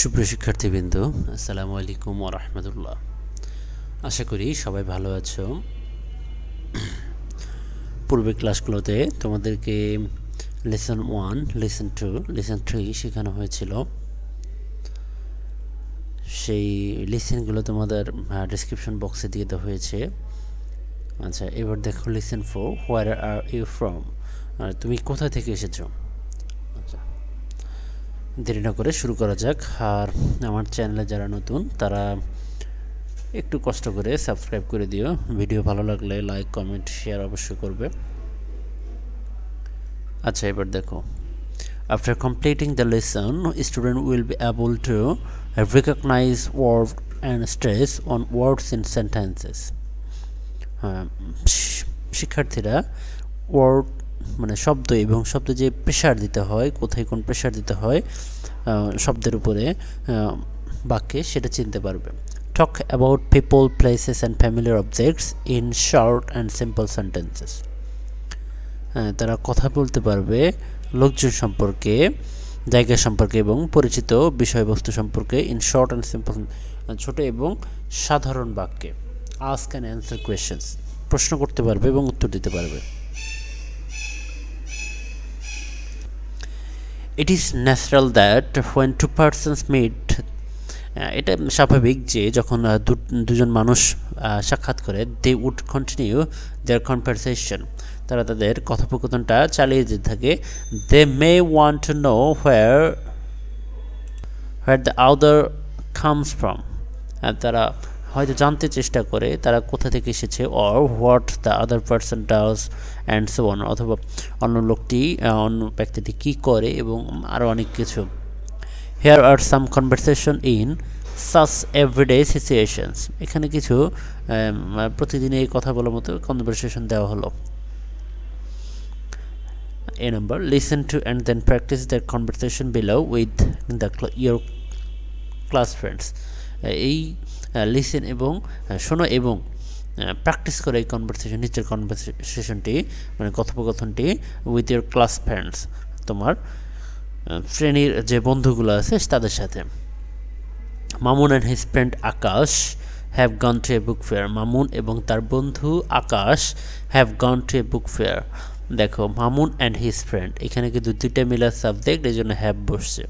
সুপ্রিয় শিক্ষার্থীবৃন্দ, আসসালামু আলাইকুম ওয়া রাহমাতুল্লাহ। আশা করি সবাই ভালো আছো। পূর্বের ক্লাসগুলোতে তোমাদেরকে লেসন 1, লেসন 2, লেসন 3 শেখানো হয়েছিল। সেই লেসনগুলো তোমাদের ডেসক্রিপশন বক্সে দিয়ে দেওয়া হয়েছে। আচ্ছা, এবার দেখো lesson 4, where are you from? তুমি কোথা থেকে এসেছো? আচ্ছা, দেরি না করে শুরু করা যাক। আর আমার চ্যানেলে যারা নতুন তারা একটু কষ্ট করে সাবস্ক্রাইব করে দিও। ভিডিও ভালো লাগলে লাইক, কমেন্ট, শেয়ার অবশ্যই করবে। আচ্ছা, এবার দেখো, after completing the lesson student will be able to recognize word and stress on words in sentences. শিক্ষার্থীরা ওয়ার্ড মানে শব্দ এবং শব্দ যে প্রেশার দিতে হয়, কোথায় কোন প্রেশার দিতে হয় শব্দের উপরে বাক্যে, সেটা চিনতে পারবে। Talk about people, places and familiar objects in short and simple sentences. তারা কথা বলতে পারবে লোকজন সম্পর্কে, জায়গা সম্পর্কে এবং পরিচিত বিষয়বস্তু সম্পর্কে ইন শর্ট অ্যান্ড সিম্পল, ছোট এবং সাধারণ বাক্যে। আস্ক অ্যান্ড অ্যান্সার কোয়েশ্চেন্স, প্রশ্ন করতে পারবে এবং উত্তর দিতে পারবে। It is natural that when two persons meet, এটা স্বাভাবিক যে যখন দুজন মানুষ সাক্ষাৎ করে, they would continue their conversation, তারা তাদের কথোপকথনটা চালিয়ে যেতে থাকে। They may want to know where the other comes from, তারা হয়তো জানতে চেষ্টা করে তারা কোথা থেকে এসেছে, or what the other person does and so on, অথবা অন্য লোকটি অন্য ব্যক্তিটি কী করে এবং আরও অনেক কিছু। Here are some conversation in such everyday situations. এখানে কিছু প্রতিদিন এই কথা বলার মতো কনভারসেশন দেওয়া হলো। A number, listen to and then practice their conversation below with your class friends. এই লিসেন এবং শোনো এবং প্র্যাকটিস করে এই কনভারসেশন, নিচের কনভারসেশনটি মানে কথোপকথনটি উইথ ইউর ক্লাস ফ্রেন্ডস, তোমার শ্রেণীর যে বন্ধুগুলো আছে তাদের সাথে। Mamun and his friend Akash have gone to a book fair. Mamun এবং তার বন্ধু Akash have gone to a book fair. দেখো, মামুন অ্যান্ড হিজ ফ্রেন্ড, এখানে কিন্তু দুইটা মিলার সাবজেক্ট, এই জন্য হ্যাভ বসছে,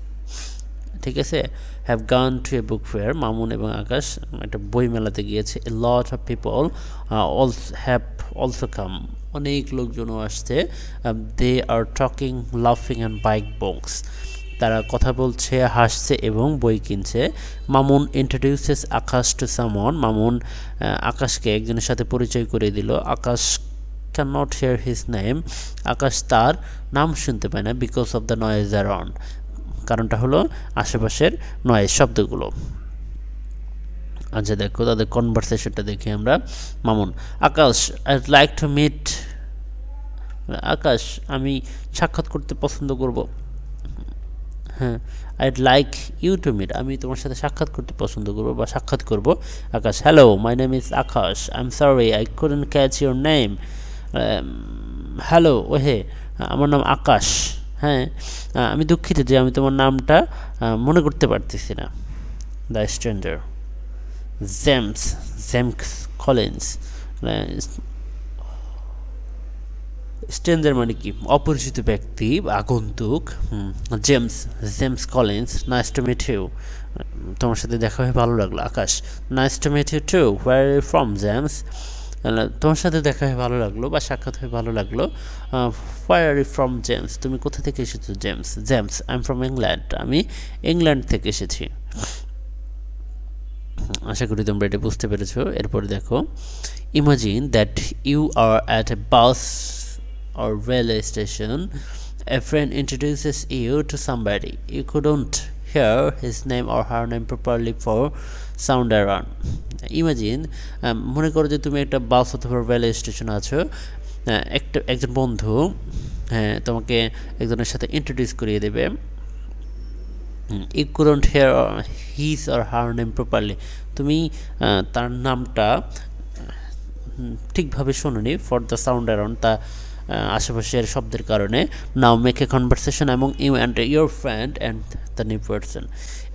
ঠিক আছে। Have gone to a book fair, Mamun এবং আকাশ একটা বই মেলাতে গিয়েছে। A lot of people have also come, অনেক লোকজনও আসছে। দে আর টকিং, লাফিং অ্যান্ড বাইক বক্স, তারা কথা বলছে, হাসছে এবং বই কিনছে। Mamun introduces Akash to someone, Mamun আকাশকে একজনের সাথে পরিচয় করে দিল। Akash can not hear his name, Akash তার নাম শুনতে পায় না। Because of the noise around, কারণটা হলো আশেপাশের নয়েজ, শব্দগুলো। আচ্ছা দেখো, তাদের কনভারসেশনটা দেখি আমরা। Mamun, Akash, I'd like to meet, Akash আমি সাক্ষাৎ করতে পছন্দ করব। হ্যাঁ, I'd like you to meet, আমি তোমার সাথে সাক্ষাৎ করতে পছন্দ করব বা সাক্ষাৎ করব। Akash, hello, my name is Akash, I am sorry I couldn't catch your name. Hello, ওহে, আমার নাম আকাশ, হ্যাঁ আমি দুঃখিত যে আমি তোমার নামটা মনে করতে পারতেছি না। The stranger, James Collins, stranger মানে কি? অপরিচিত ব্যক্তি, আগন্তুক। James Collins, nice to meet you, তোমার সাথে দেখা হয়ে ভালো লাগলো। Akash, nice to meet you too, where are you from James, তোমার সাথে দেখা হয়ে ভালো লাগলো বা সাক্ষাৎ হয়ে ভালো লাগলো। হোয়ার আর ইউ ফ্রম জেমস, তুমি কোথা থেকে এসেছো? James, I am from England, আমি ইংল্যান্ড থেকে এসেছি। আশা করি তোমরা এটা বুঝতে পেরেছো। এরপরে দেখো, imagine that you are at a bus or railway station, a friend introduces you to somebody. You couldn't hear his name or her name properly for sound around. Imagine, মনে করো যে তুমি একটা বাস অথবা রেলওয়ে স্টেশনে আছো, একজন বন্ধু হ্যাঁ তোমাকে একজনের সাথে ইন্ট্রোডিউস করিয়ে দেবে। You couldn't hear his or her name properly, তুমি তার নামটা ঠিকভাবে শোনোনি, ফর দ্য সাউন্ড অ্যারাউন্ড, তা আশেপাশের শব্দের কারণে। Now make a conversation among you and your friend and the new person.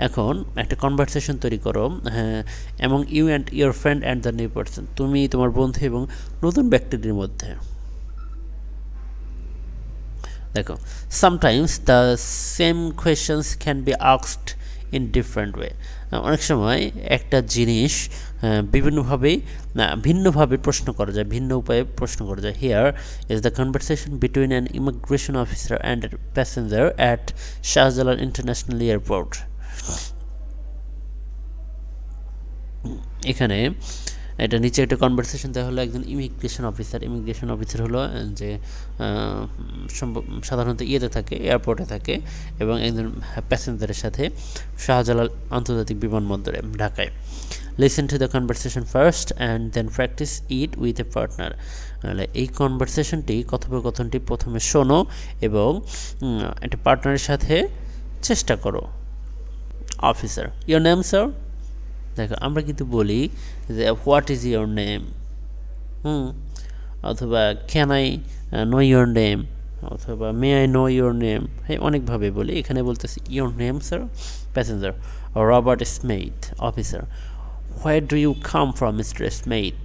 এখন একটা কনভারসেশন তৈরি করো among you and your friend and the new person, তুমি তোমার বন্ধু এবং নতুন ব্যক্তিটির মধ্যে। দেখো, sometimes the same questions can be asked in different way. অনেক সময় একটা জিনিস ভিন্নভাবে প্রশ্ন করা যায়, ভিন্ন উপায়ে প্রশ্ন করা যায়। Here is the conversation between an immigration officer and a passenger at Shahjalal international airport. এখানে এটা নিচে একটা কনভারসেশন দেওয়া হলো একজন ইমিগ্রেশন অফিসার হলো যে সাধারণত ইয়েতে থাকে, এয়ারপোর্টে থাকে, এবং একজন প্যাসেঞ্জারের সাথে শাহজালাল আন্তর্জাতিক বিমানবন্দরে ঢাকায়। Listen to the conversation first and then practise it with a partner. এই কথোপকথনটি প্রথমে শোনো এবং একটা পার্টনারের সাথে চেষ্টা করো। Officer, your name sir. দেখো, আমরা কিন্তু বলি যে হোয়াট ইজ ইয়োর নেম, অথবা can I know your name, অথবা may I know your name, হ্যাঁ অনেকভাবে বলি। এখানে বলতেছি your name sir. Passenger, Robert Smith. Officer, where do you come from mister Smith.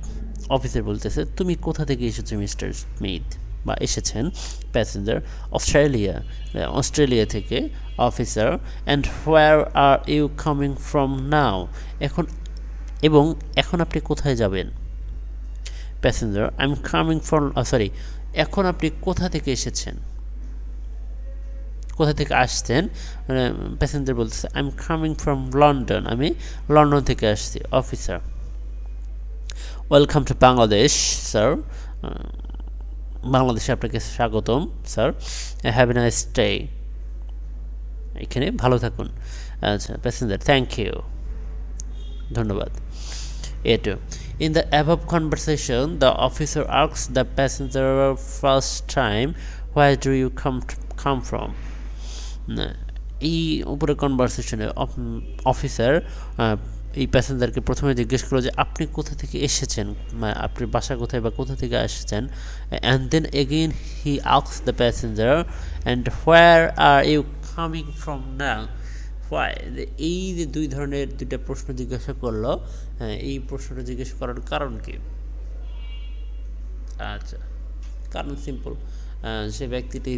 অফিসার বলতেছে তুমি কোথা থেকে এসেছো মিস্টার স্মিথ বা এসেছেন। প্যাসেঞ্জার, অস্ট্রেলিয়া থেকে। Officer, and where are you coming from now. এখন আপনি কোথায় যাবেন। Passenger, I am coming from এখন আপনি কোথা থেকে এসেছেন, কোথা থেকে আসছেন। প্যাসেঞ্জার বলতেছে I am coming from London, আমি লন্ডন থেকে আসছি। Officer, welcome to Bangladesh sir. বাংলাদেশে আপনাকে স্বাগতম sir. Have a nice day. এখানে ভালো থাকুন। আচ্ছা, প্যাসেঞ্জার, থ্যাংক ইউ, ধন্যবাদ। A2. In the above conversation, the officer asks the passenger first time, where do you come from? এই উপরে কনভারসেশনে অফিসার এই প্যাসেঞ্জারকে প্রথমে জিজ্ঞেস করলো যে আপনি কোথা থেকে এসেছেন, আপনার বাসা কোথায় বা কোথা থেকে আসছেন। And then again he asks the passenger, and where are you coming from now. এই যে দুইটা প্রশ্ন জিজ্ঞাসা করলো, এই প্রশ্নটা জিজ্ঞাসা করার কারণ কি? আচ্ছা, কারণ সিম্পল। সে ব্যক্তিটি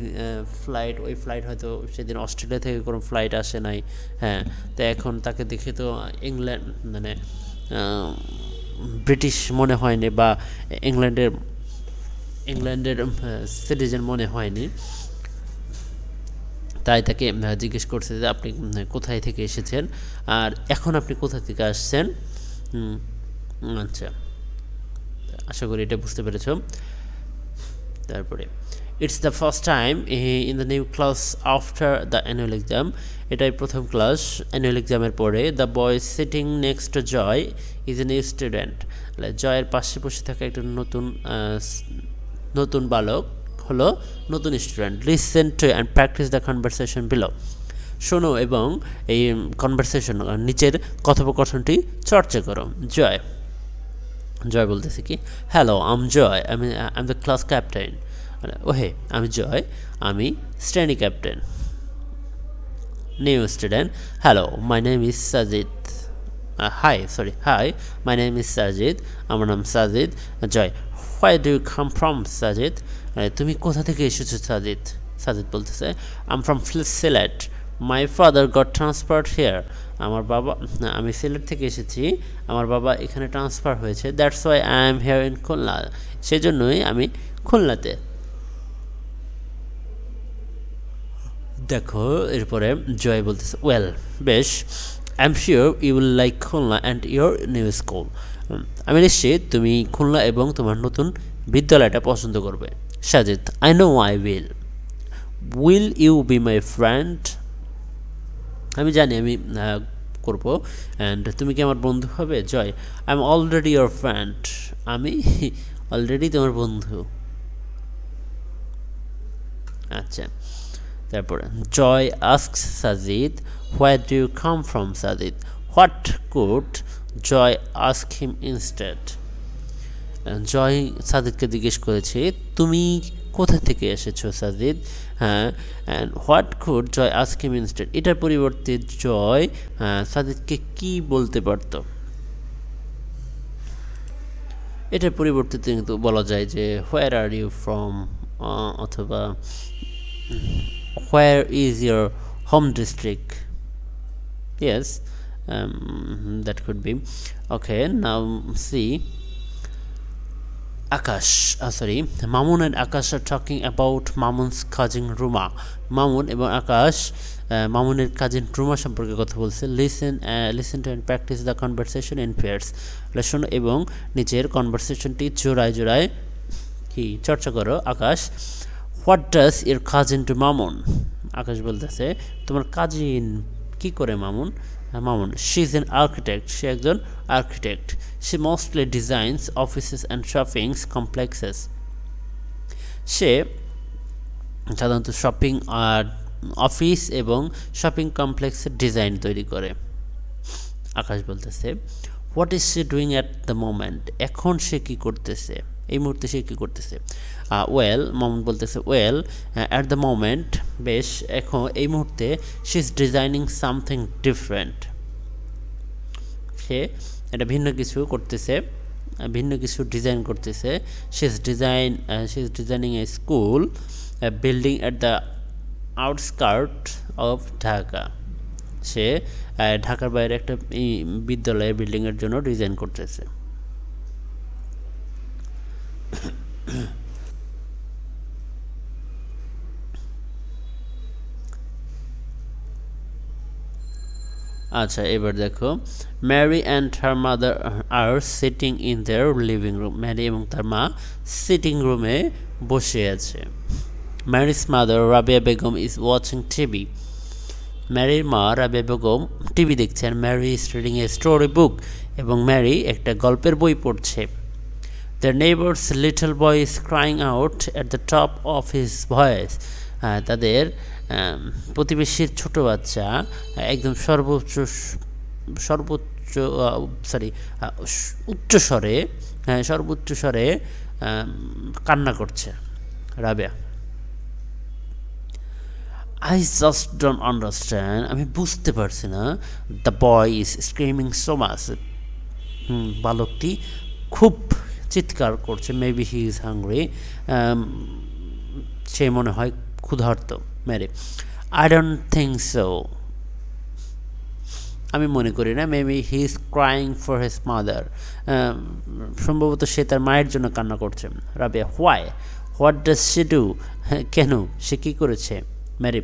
ওই ফ্লাইট হয়তো সেদিন অস্ট্রেলিয়া থেকে কোনো ফ্লাইট আসে নাই, হ্যাঁ, তো এখন তাকে দেখে তো ব্রিটিশ মনে হয়নি বা ইংল্যান্ডের সিটিজেন মনে হয়নি, তাই তাকে জিজ্ঞেস করছে যে আপনি কোথায় থেকে এসেছেন আর এখন আপনি কোথা থেকে আসছেন। আচ্ছা, আশা করি এটা বুঝতে পেরেছ। তারপরে it's the first time in the new class after the annual exam. এটাই প্রথম ক্লাস অ্যানুয়াল এক্সামের পরে। The boy sitting next to Joy is a new student. জয়ের পাশে বসে থাকা একটা নতুন বালক হলো নতুন student. Listen to and practice the conversation below. শোনো এবং এই কনভারসেশন নিচের কথোপকথনটি চর্চা করো। জয় বলতেছে কি, hello I am Joy, I am the class captain. ওহে, আমি জয়, আমি শ্রেণী captain. New student, hello my name is Sajid. Hi, my name is Sajid, আমার নাম Sajid. Joy, where do you come from Sajid. তুমি কোথা থেকে এসেছো সাজিদ। সাজিদ বলতেছে I am from Sylhet, my father got transferred here. আমি সিলেট থেকে এসেছি, আমার বাবা এখানে ট্রান্সফার হয়েছে। That's why I am here in Khulna, সেজন্যই আমি খুলনাতে। দেখো, এরপরে জয় বলতেছে ওয়েল, বেশ, I am sure you will like Khulna and your new school. আমি নিশ্চিত তুমি খুলনা এবং তোমার নতুন বিদ্যালয়টা পছন্দ করবে। Sajid, I know I will you be my friend. আমি জানি আমি করবো। অ্যান্ড তুমি কি আমার বন্ধু হবে। Joy, I am already your friend, আমি অলরেডি তোমার বন্ধু। আচ্ছা, তারপরে Joy asks Sajid, where do you come from Sajid. What could Joy ask him instead. Joy সাজিদকে জিজ্ঞেস করেছে তুমি কোথা থেকে এসেছো সাজিদ? হ্যাঁ, and what could Joy ask him instead, এটার পরিবর্তে জয় সাজিদকে কি বলতে পারত? এটার পরিবর্তে কিন্তু বলা যায় যে হোয়ার আর ইউ ফ্রম, অথবা where is your home district. Yes, that could be. Okay, now see. Akash, sorry, Mamun and Akash are talking about Mamun's cousin Ruma. Mamun এবং আকাশ মামুনের কাজিন রুমা সম্পর্কে কথা বলছে। Listen to and practice the conversation in pairs, শোনো এবং নিজের কনভারসেশনটি জোড়ায় জোড়ায় কি চর্চা করো। Akash, what does your cousin do Mamun? Akash বলতেছে তোমার কাজিন কি করে Mamun? Mamun, she is an architect, সে একজন architect. She mostly designs offices and shoppings complexes, সে সাধারণত শপিং আর অফিস এবং শপিং কমপ্লেক্সের ডিজাইন তৈরি করে। আকাশ বলতেছে what is she doing at the moment, এখন সে কী করতেছে, এই মুহূর্তে সে কী করতেছে? ওয়েল, মামুন বলতেছে ওয়েল অ্যাট দ্য মোমেন্ট, বেশ, এখন এই মুহূর্তে she is designing something different, সে এটা ভিন্ন কিছু করতেছে, ভিন্ন কিছু ডিজাইন করতেছে। She is designing a school building at the outskirt of Dhaka, সে ঢাকার বাইরে একটা বিদ্যালয়ের বিল্ডিংয়ের জন্য ডিজাইন করতেছে। আচ্ছা, এবার দেখো, Mary and her mother are sitting in their living room, Mary এবং তার মা সিটিং রুমে বসে আছে। Mary's mother Rabia Begum is watching TV, ম্যারির মা রাবিয়া বেগম টিভি দেখছেন। Mary is reading a story book, এবং ম্যারি একটা গল্পের বই পড়ছে। Their neighbor's little boy is crying out at the top of his voice, তাদের প্রতিবেশীর ছোট বাচ্চা একদম সর্বোচ্চ স্বরে কান্না করছে। Rabiya, I just don't understand, আমি বুঝতে পারছি না। The boy is screaming so much, বালকটি খুব চিৎকার করছে। মেবি হি ইজ হাংরি, সে মনে হয় ক্ষুধার্ত। Mary, I don't think so, আমি মনে করি না। Maybe he is crying for his mother, সম্ভবত সে তার মায়ের জন্য কান্না করছে। Rabia, what does she do, কেন, সে কী করেছে? Mary,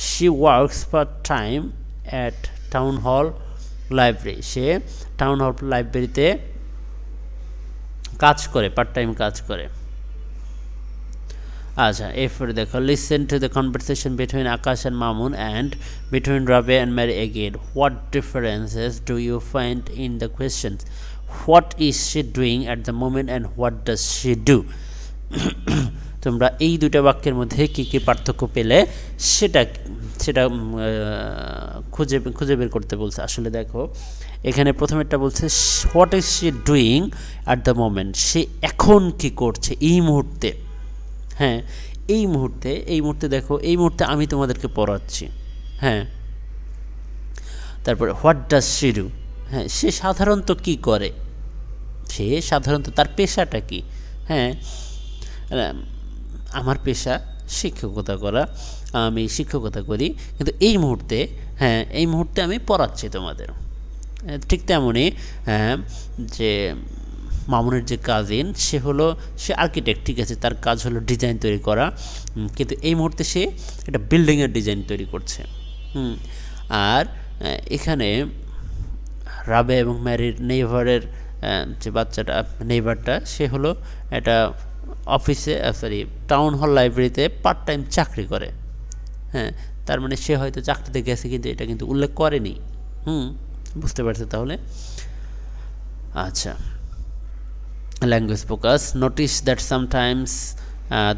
she works part time at town hall library, সে টাউন হল লাইব্রেরিতে কাজ করে, পার্ট টাইম কাজ করে। আচ্ছা, এরপরে দেখো, listen to the conversation between Akash and Mamun and between Rabia and Mary again. What differences do you find in the questions? What is she doing at the moment and what does she do? তোমরা এই দুইটা বাক্যের মধ্যে কী কী পার্থক্য পেলে সেটা খুঁজে বের করতে বলছে। আসলে দেখো, এখানে প্রথমেরটা বলছে what is she doing at the moment, সে এখন কি করছে এই মুহূর্তে। হ্যাঁ, এই মুহূর্তে দেখো, এই মুহূর্তে আমি তোমাদেরকে পড়াচ্ছি। হ্যাঁ, তারপরে হোয়াট ডাজ শি ডু, হ্যাঁ, সে সাধারণত কি করে, সে সাধারণত তার পেশাটা কি। হ্যাঁ, আমার পেশা শিক্ষকতা করা, আমি শিক্ষকতা করি, কিন্তু এই মুহূর্তে আমি পড়াচ্ছি তোমাদের। ঠিক তেমনই যে মামুনের যে কাজিন, সে আর্কিটেক্ট, ঠিক আছে, তার কাজ হলো ডিজাইন তৈরি করা, কিন্তু এই মুহূর্তে সে একটা বিল্ডিংয়ের ডিজাইন তৈরি করছে। আর এখানে রাবে এবং ম্যারির নেইবারের যে বাচ্চাটা, নেইবারটা, সে হলো একটা অফিসে টাউন হল লাইব্রেরিতে পার্ট টাইম চাকরি করে। হ্যাঁ, তার মানে সে হয়তো চাকরিতে গেছে, কিন্তু এটা কিন্তু উল্লেখ করেনি। বুঝতে পারছে তাহলে? আচ্ছা, language focus. Notice that sometimes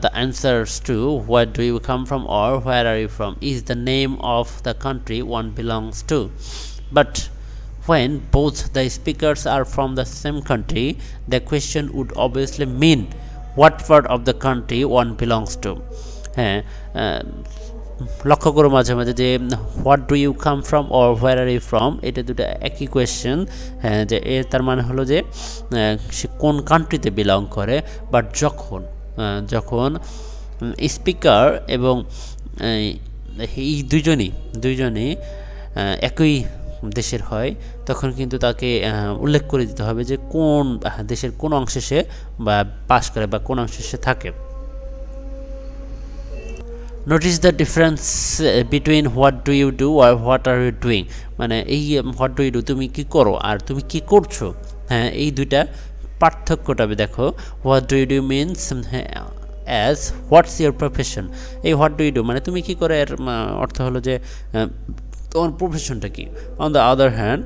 the answers to where do you come from or where are you from is the name of the country one belongs to, but when both the speakers are from the same country, the question would obviously mean what part of the country one belongs to. হ্যাঁ, লক্ষ্য করো মাঝে মাঝে যে what do you come from or where are you from, এটা দুটো একই question. হ্যাঁ, যে তার মানে হলো যে সে কোন কান্ট্রিতে বিলং করে। বাট যখন স্পিকার এবং এই দুইজনই একই দেশের হয়, তখন কিন্তু তাকে উল্লেখ করে দিতে হবে যে কোন দেশের কোন অংশে সে বা বাস করে বা কোন অংশে সে থাকে। Notice the difference between what do you do আর হোয়াট আর ইউ ডুইং, মানে এই হোয়াট ডু ইউ ডু তুমি কি করো আর তুমি কি করছো। হ্যাঁ, এই দুইটা পার্থক্যটা দেখো। What do you do means as what's your profession. এই হোয়াট ডু ইউ ডু মানে তুমি কি করে, এর অর্থ হলো যে তোমার প্রফেশনটা কি। অন দ্য আদার হ্যান্ড,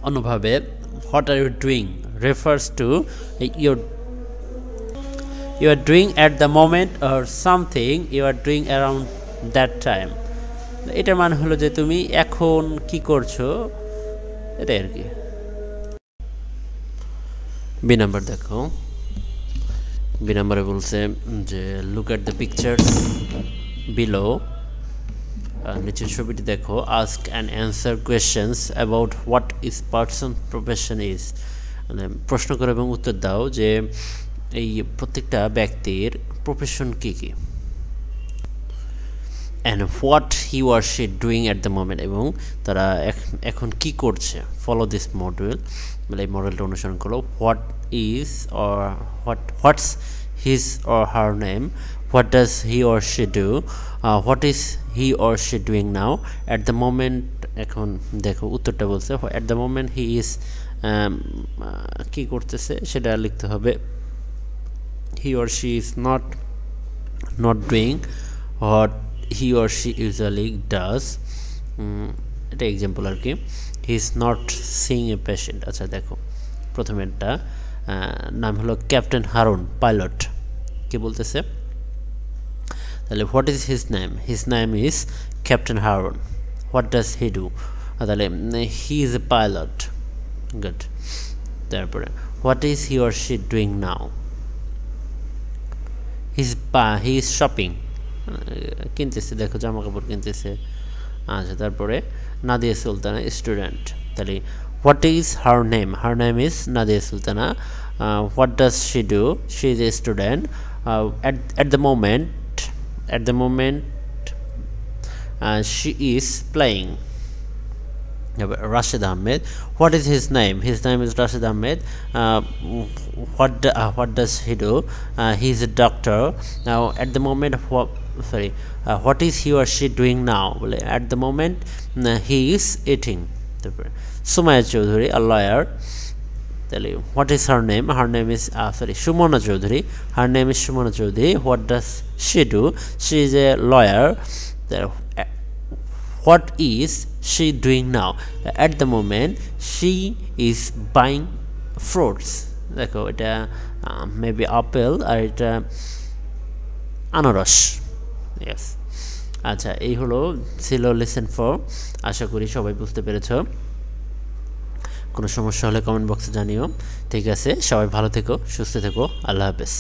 অন্যভাবে what are you doing refers to you are doing at the moment or something you are doing around that time. এটার মানে হলো যে তুমি এখন কি করছো, এটাই আর কি। বি নাম্বার দেখো, বি নাম্বারে বলছে যে look at the pictures below, নিচের ছবিটি দেখো। Ask and answer questions about what is person profession is, মানে প্রশ্ন করো এবং উত্তর দাও যে এই প্রত্যেকটা ব্যক্তির প্রফেশন কী কী। And what he were she doing at the moment, এবং তারা এখন কি করছে। ফলো দিস মডেল, মানে এই মডেলটা অনুসরণ করো। What is or what's his or her name, what does he or she do, what is he or she doing now at the moment. এখন দেখো উত্তরটা বলছে at the moment he is, কী করতেছে সেটা লিখতে হবে। He or she is not doing what he or she usually does. এটা এক্সাম্পল আর কি। He is not seeing a patient. আচ্ছা দেখো, প্রথমেরটা নাম হলো ক্যাপ্টেন হারুন, পাইলট। কি বলতেছে তাহলে what is his name, his name is captain Harun. What does he do, তাহলে he is a pilot. Good. তারপরে what is he or she doing now, he is shopping, কিনতেছে, দেখো জামা কাপড় কিনতেছে। আচ্ছা, তারপরে নাদিয়া সুলতানা স্টুডেন্ট, তাহলে what is her name, her name is Nadia Sultana. What does she do, she is a student. At the moment she is playing. Rashid Ahmed, what is his name, his name is Rashid Ahmed. What does he do, he is a doctor. Now at the moment what is he or she doing now, at the moment he is eating. Sumaya Chaudhary, a lawyer. What is her name, her name is Shumona Chaudhary, her name is Shumona Chaudhary. What does she do, she is a lawyer. What is she doing now, at the moment she is buying fruits. দেখো এটা maybe apple আর এটা আনারস। Yes. আচ্ছা, এই ছিল lesson 4। আশা করি সবাই বুঝতে পেরেছ। কোনো সমস্যা হলে কমেন্ট বক্সে জানিও। ঠিক আছে, সবাই ভালো থেকো, সুস্থ থেকো, আল্লাহ হাফেজ।